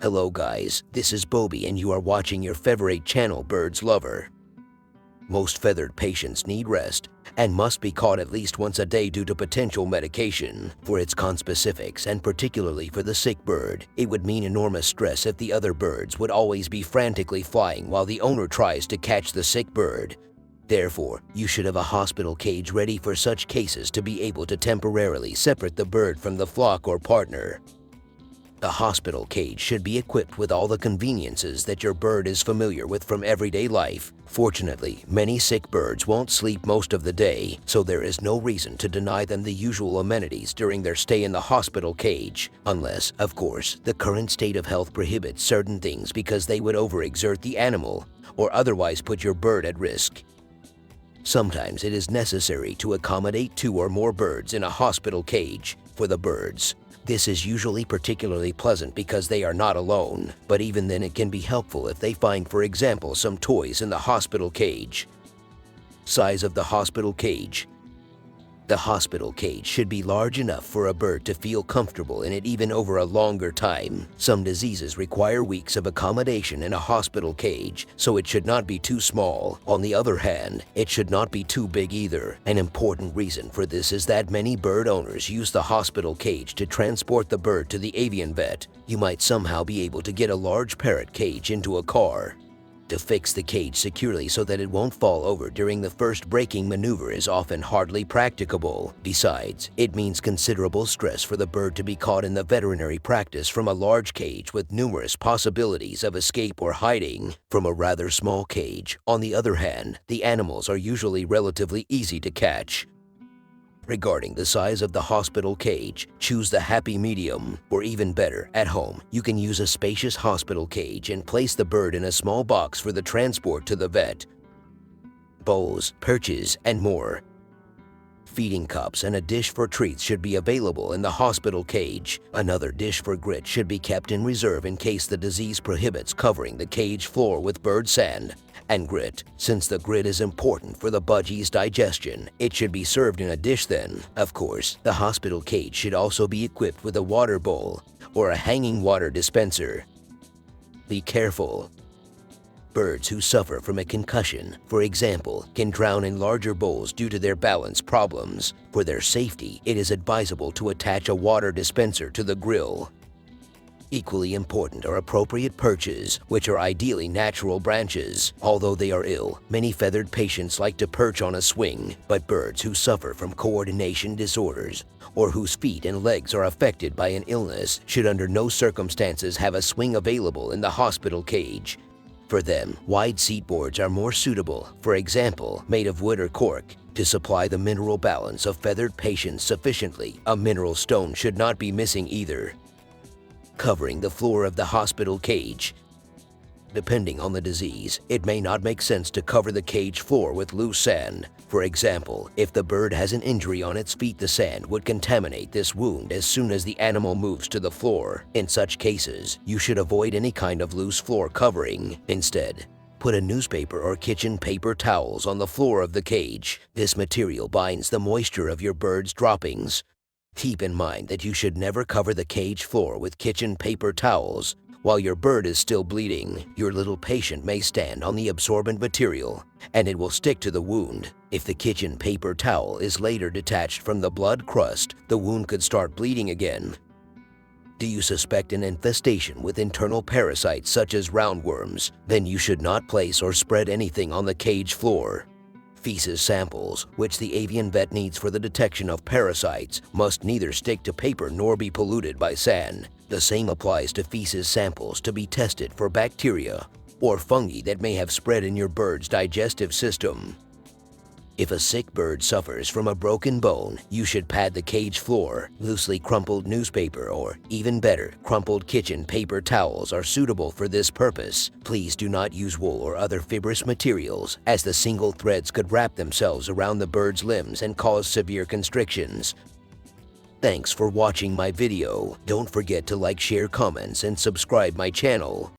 Hello guys, this is Bobby and you are watching your favorite channel Birds Lover. Most feathered patients need rest and must be caught at least once a day due to potential medication. For its conspecifics and particularly for the sick bird, it would mean enormous stress if the other birds would always be frantically flying while the owner tries to catch the sick bird. Therefore, you should have a hospital cage ready for such cases to be able to temporarily separate the bird from the flock or partner. The hospital cage should be equipped with all the conveniences that your bird is familiar with from everyday life. Fortunately, many sick birds won't sleep most of the day, so there is no reason to deny them the usual amenities during their stay in the hospital cage, unless, of course, the current state of health prohibits certain things because they would overexert the animal or otherwise put your bird at risk. Sometimes it is necessary to accommodate 2 or more birds in a hospital cage for the birds. This is usually particularly pleasant because they are not alone, but even then it can be helpful if they find, for example, some toys in the hospital cage. Size of the hospital cage. The hospital cage should be large enough for a bird to feel comfortable in it even over a longer time. Some diseases require weeks of accommodation in a hospital cage, so it should not be too small. On the other hand, it should not be too big either. An important reason for this is that many bird owners use the hospital cage to transport the bird to the avian vet. You might somehow be able to get a large parrot cage into a car. To fix the cage securely so that it won't fall over during the first braking maneuver is often hardly practicable. Besides, it means considerable stress for the bird to be caught in the veterinary practice from a large cage with numerous possibilities of escape or hiding. From a rather small cage, on the other hand, the animals are usually relatively easy to catch. Regarding the size of the hospital cage, choose the happy medium, or even better, at home, you can use a spacious hospital cage and place the bird in a small box for the transport to the vet. Bowls, perches, and more. Feeding cups and a dish for treats should be available in the hospital cage. Another dish for grit should be kept in reserve in case the disease prohibits covering the cage floor with bird sand and grit. Since the grit is important for the budgie's digestion, it should be served in a dish then. Of course, the hospital cage should also be equipped with a water bowl or a hanging water dispenser. Be careful. Birds who suffer from a concussion, for example, can drown in larger bowls due to their balance problems. For their safety, it is advisable to attach a water dispenser to the grill. Equally important are appropriate perches, which are ideally natural branches. Although they are ill, many feathered patients like to perch on a swing, but birds who suffer from coordination disorders or whose feet and legs are affected by an illness should under no circumstances have a swing available in the hospital cage. For them, wide seat boards are more suitable, for example, made of wood or cork. To supply the mineral balance of feathered patients sufficiently, a mineral stone should not be missing either. Covering the floor of the hospital cage. Depending on the disease, it may not make sense to cover the cage floor with loose sand. For example, if the bird has an injury on its feet, the sand would contaminate this wound as soon as the animal moves to the floor. In such cases, you should avoid any kind of loose floor covering. Instead, put a newspaper or kitchen paper towels on the floor of the cage. This material binds the moisture of your bird's droppings. Keep in mind that you should never cover the cage floor with kitchen paper towels. While your bird is still bleeding, your little patient may stand on the absorbent material, and it will stick to the wound. If the kitchen paper towel is later detached from the blood crust, the wound could start bleeding again. Do you suspect an infestation with internal parasites such as roundworms? Then you should not place or spread anything on the cage floor. Feces samples, which the avian vet needs for the detection of parasites, must neither stick to paper nor be polluted by sand. The same applies to feces samples to be tested for bacteria or fungi that may have spread in your bird's digestive system. If a sick bird suffers from a broken bone, you should pad the cage floor. Loosely crumpled newspaper or, even better, crumpled kitchen paper towels are suitable for this purpose. Please do not use wool or other fibrous materials, as the single threads could wrap themselves around the bird's limbs and cause severe constrictions. Thanks for watching my video. Don't forget to like, share, comments, and subscribe my channel.